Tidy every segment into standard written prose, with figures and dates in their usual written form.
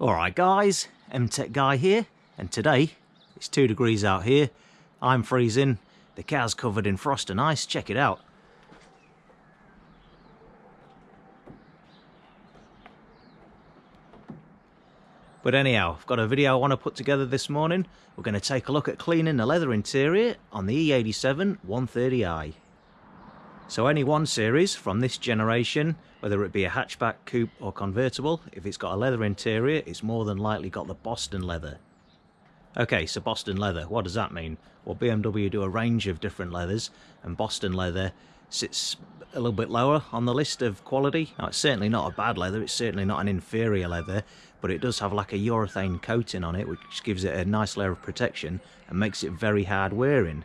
Alright guys, MTech Guy here, and today it's 2 degrees out here, I'm freezing, the car's covered in frost and ice, check it out. But anyhow, I've got a video I want to put together this morning. We're going to take a look at cleaning the leather interior on the E87 130i. So any 1 Series from this generation, whether it be a hatchback, coupe or convertible, if it's got a leather interior, it's more than likely got the Boston leather. Okay, so Boston leather, what does that mean? Well, BMW do a range of different leathers, and Boston leather sits a little bit lower on the list of quality. Now, it's certainly not a bad leather, it's certainly not an inferior leather, but it does have like a urethane coating on it, which gives it a nice layer of protection and makes it very hard wearing.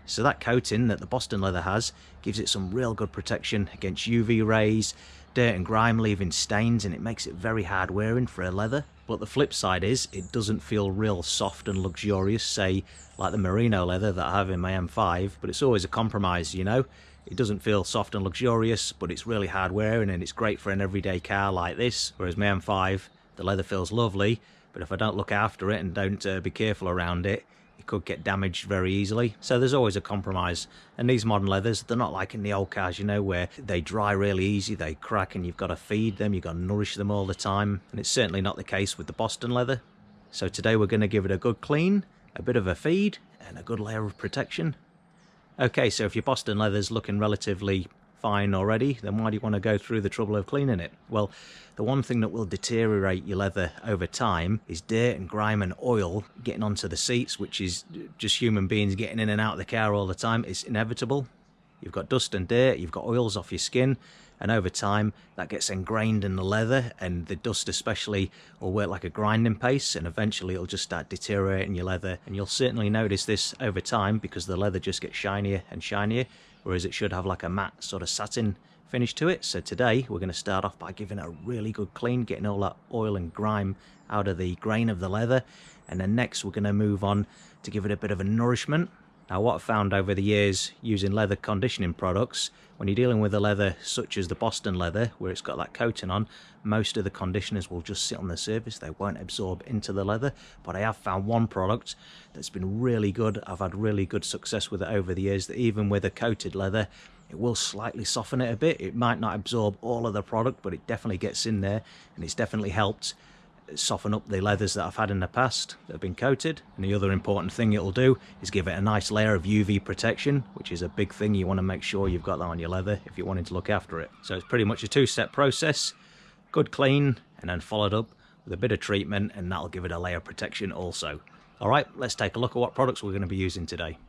So that coating that the Boston leather has gives it some real good protection against UV rays, dirt and grime leaving stains, and it makes it very hard wearing for a leather. But the flip side is it doesn't feel real soft and luxurious, say like the merino leather that I have in my M5, but it's always a compromise, you know. It doesn't feel soft and luxurious, but it's really hard wearing and it's great for an everyday car like this. Whereas my M5, the leather feels lovely, but if I don't look after it and don't be careful around it, it could get damaged very easily. So there's always a compromise. And these modern leathers, they're not like in the old cars, you know, where they dry really easy, they crack and you've got to feed them, you've got to nourish them all the time. And it's certainly not the case with the Boston leather. So today we're going to give it a good clean, a bit of a feed and a good layer of protection. Okay, so if your Boston leather's looking relatively fine already, then why do you want to go through the trouble of cleaning it? Well, the one thing that will deteriorate your leather over time is dirt and grime and oil getting onto the seats, which is just human beings getting in and out of the car all the time. It's inevitable. You've got dust and dirt, you've got oils off your skin, and over time that gets ingrained in the leather, and the dust especially will work like a grinding paste, and eventually it'll just start deteriorating your leather. And you'll certainly notice this over time because the leather just gets shinier and shinier, whereas it should have like a matte sort of satin finish to it. So today we're going to start off by giving it a really good clean, getting all that oil and grime out of the grain of the leather, and then next we're going to move on to give it a bit of a nourishment. Now, what I've found over the years using leather conditioning products, when you're dealing with a leather such as the Boston leather, where it's got that coating on, most of the conditioners will just sit on the surface, they won't absorb into the leather. But I have found one product that's been really good, I've had really good success with it over the years, that even with a coated leather, it will slightly soften it a bit. It might not absorb all of the product, but it definitely gets in there, and it's definitely helped soften up the leathers that I've had in the past that have been coated. And the other important thing it'll do is give it a nice layer of UV protection, which is a big thing. You want to make sure you've got that on your leather if you're wanting to look after it. So it's pretty much a 2-step process: good clean and then followed up with a bit of treatment, and that'll give it a layer of protection also. Alright, let's take a look at what products we're going to be using today.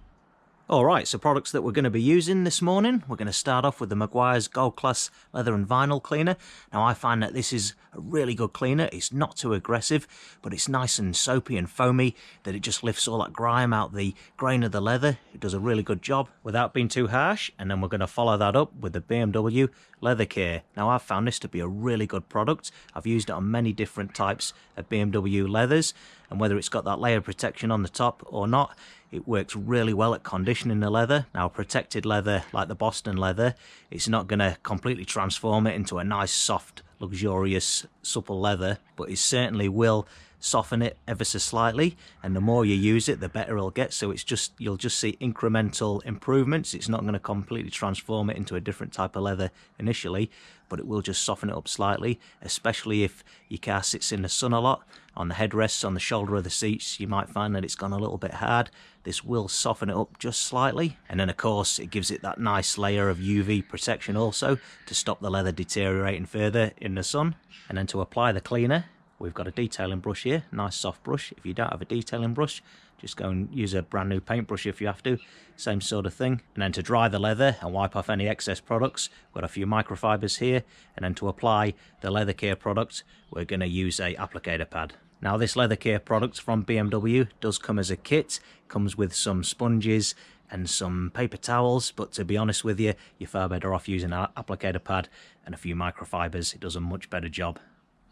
Alright, so products that we're going to be using this morning, we're going to start off with the Meguiar's Gold Class Leather and Vinyl Cleaner. Now, I find that this is a really good cleaner. It's not too aggressive, but it's nice and soapy and foamy, that it just lifts all that grime out the grain of the leather. It does a really good job without being too harsh. And then we're going to follow that up with the BMW Leather Care. Now, I've found this to be a really good product. I've used it on many different types of BMW leathers, and whether it's got that layer of protection on the top or not, it works really well at conditioning the leather. Now, protected leather like the Boston leather, it's not going to completely transform it into a nice, soft, luxurious, supple leather, but it certainly will soften it ever so slightly, and the more you use it, the better it'll get. So it's just, you'll just see incremental improvements. It's not going to completely transform it into a different type of leather initially, but it will just soften it up slightly, especially if your car sits in the sun a lot. On the headrests, on the shoulder of the seats, you might find that it's gone a little bit hard. This will soften it up just slightly, and then of course it gives it that nice layer of UV protection also to stop the leather deteriorating further in the sun. And then to apply the cleaner, we've got a detailing brush here, nice soft brush. If you don't have a detailing brush, just go and use a brand new paintbrush if you have to, same sort of thing. And then to dry the leather and wipe off any excess products, we've got a few microfibers here. And then to apply the Leather Care product, we're going to use a applicator pad. Now, this Leather Care product from BMW does come as a kit, comes with some sponges and some paper towels, but to be honest with you, you're far better off using an applicator pad and a few microfibers. It does a much better job.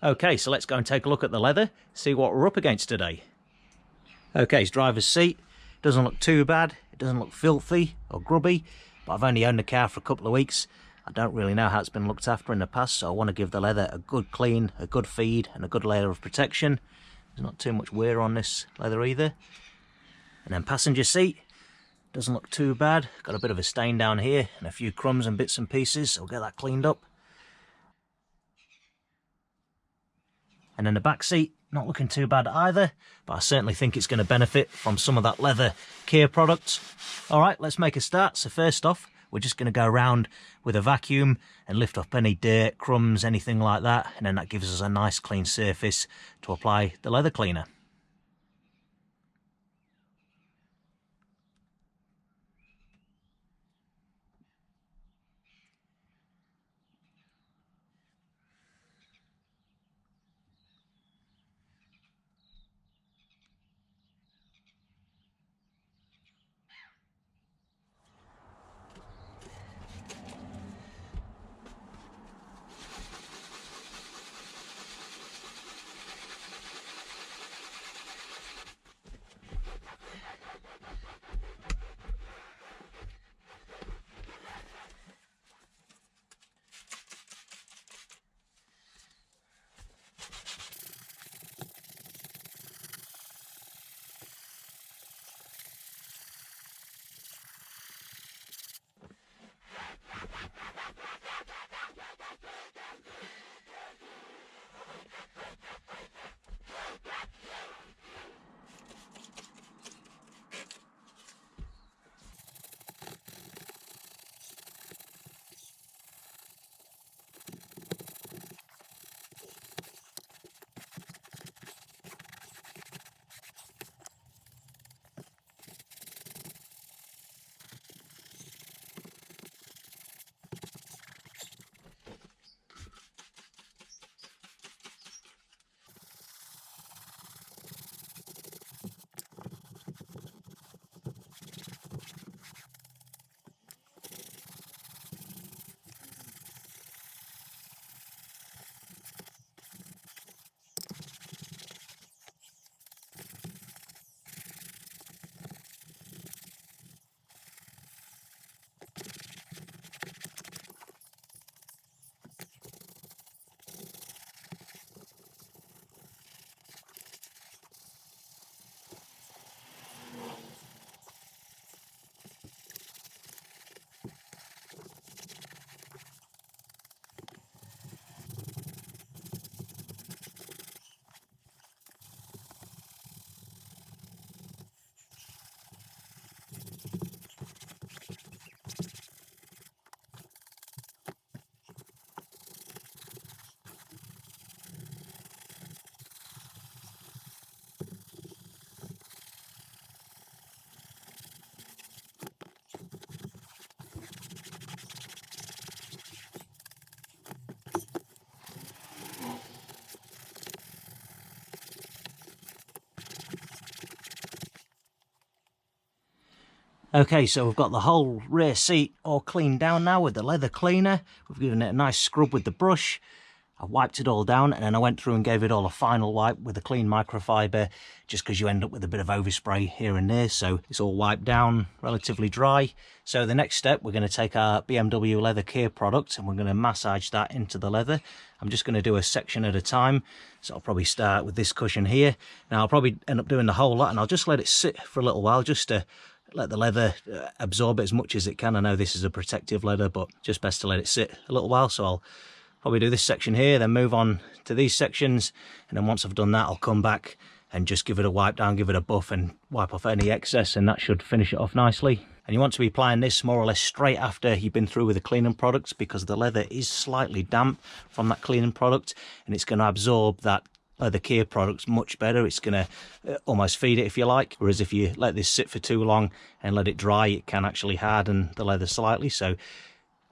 Okay, so let's go and take a look at the leather, see what we're up against today. Okay, it's driver's seat. Doesn't look too bad, it doesn't look filthy or grubby, but I've only owned the car for a couple of weeks. I don't really know how it's been looked after in the past, so I want to give the leather a good clean, a good feed, and a good layer of protection. There's not too much wear on this leather either. And then passenger seat, doesn't look too bad. Got a bit of a stain down here and a few crumbs and bits and pieces, so we'll get that cleaned up. And then the back seat, not looking too bad either, but I certainly think it's going to benefit from some of that leather care product. Alright, let's make a start. So first off, we're just going to go around with a vacuum and lift up any dirt, crumbs, anything like that, and then that gives us a nice clean surface to apply the leather cleaner. Okay, so we've got the whole rear seat all cleaned down now with the leather cleaner. We've given it a nice scrub with the brush. I wiped it all down and then I went through and gave it all a final wipe with a clean microfiber, just because you end up with a bit of overspray here and there, so it's all wiped down, relatively dry. So the next step, we're going to take our BMW leather care product and we're going to massage that into the leather. I'm just going to do a section at a time, so I'll probably start with this cushion here. Now I'll probably end up doing the whole lot and I'll just let it sit for a little while, just to let the leather absorb it as much as it can. I know this is a protective leather, but just best to let it sit a little while. So I'll probably do this section here, then move on to these sections, and then once I've done that, I'll come back and just give it a wipe down, give it a buff and wipe off any excess, and that should finish it off nicely. And you want to be applying this more or less straight after you've been through with the cleaning products, because the leather is slightly damp from that cleaning product and it's going to absorb that leather care products much better. It's going to almost feed it, if you like, whereas if you let this sit for too long and let it dry, it can actually harden the leather slightly. So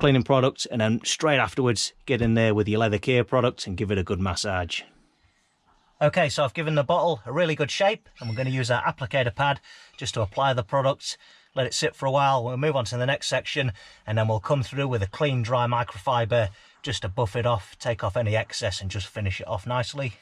cleaning product, and then straight afterwards get in there with your leather care product and give it a good massage. Okay, so I've given the bottle a really good shape and we're going to use our applicator pad just to apply the product, let it sit for a while. We'll move on to the next section and then we'll come through with a clean dry microfiber just to buff it off, take off any excess and just finish it off nicely.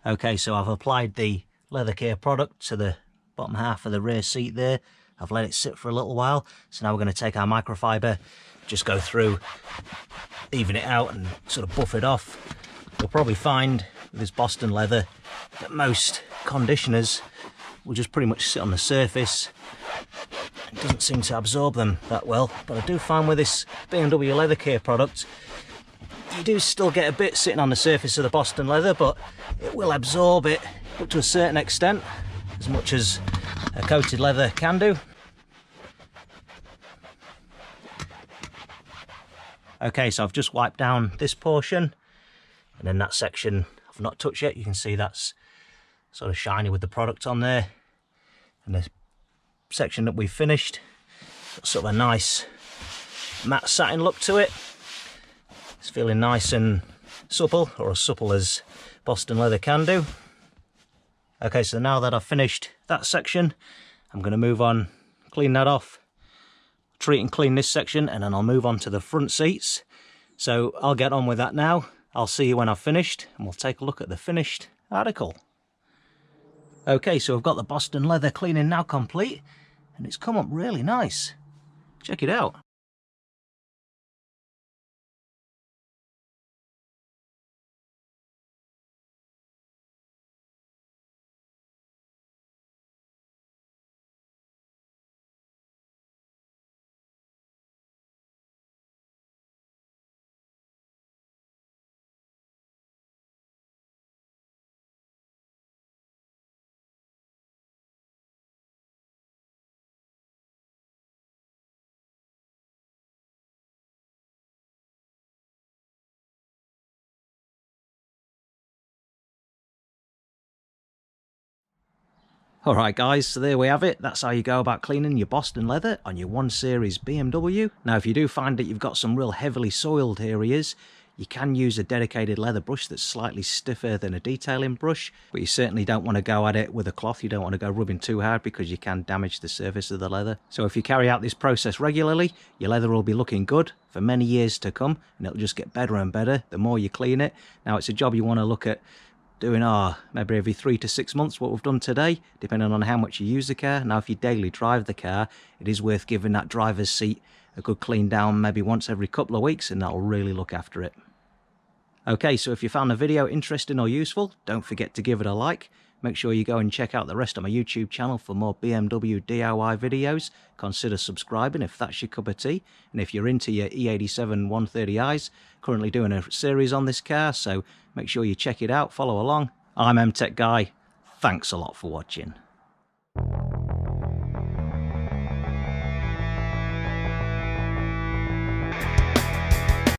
Okay, so I've applied the leather care product to the bottom half of the rear seat there. I've let it sit for a little while, so now we're going to take our microfiber, just go through, even it out and sort of buff it off. You'll probably find with this Boston leather that most conditioners will just pretty much sit on the surface. It doesn't seem to absorb them that well, but I do find with this BMW leather care product, you do still get a bit sitting on the surface of the Boston leather, but it will absorb it up to a certain extent, as much as a coated leather can do. Okay, so I've just wiped down this portion, and then that section I've not touched yet. You can see that's sort of shiny with the product on there. And the section that we've finished, got sort of a nice matte satin look to it. It's feeling nice and supple, or as supple as Boston leather can do. Okay, so now that I've finished that section, I'm going to move on, clean that off, treat and clean this section, and then I'll move on to the front seats. So I'll get on with that now. I'll see you when I've finished, and we'll take a look at the finished article. Okay, so I've got the Boston leather cleaning now complete, and it's come up really nice. Check it out. Alright guys, so there we have it. That's how you go about cleaning your Boston leather on your 1 Series BMW. Now if you do find that you've got some real heavily soiled areas, you can use a dedicated leather brush that's slightly stiffer than a detailing brush, but you certainly don't want to go at it with a cloth. You don't want to go rubbing too hard because you can damage the surface of the leather. So if you carry out this process regularly, your leather will be looking good for many years to come, and it'll just get better and better the more you clean it. Now it's a job you want to look at doing maybe every 3 to 6 months, what we've done today, depending on how much you use the car. Now if you daily drive the car, it is worth giving that driver's seat a good clean down maybe once every couple of weeks, and that'll really look after it. Okay, so if you found the video interesting or useful, don't forget to give it a like. Make sure you go and check out the rest of my YouTube channel for more BMW DIY videos. Consider subscribing if that's your cup of tea. And if you're into your E87 130i's, currently doing a series on this car, so make sure you check it out, follow along. I'm MTech Guy. Thanks a lot for watching.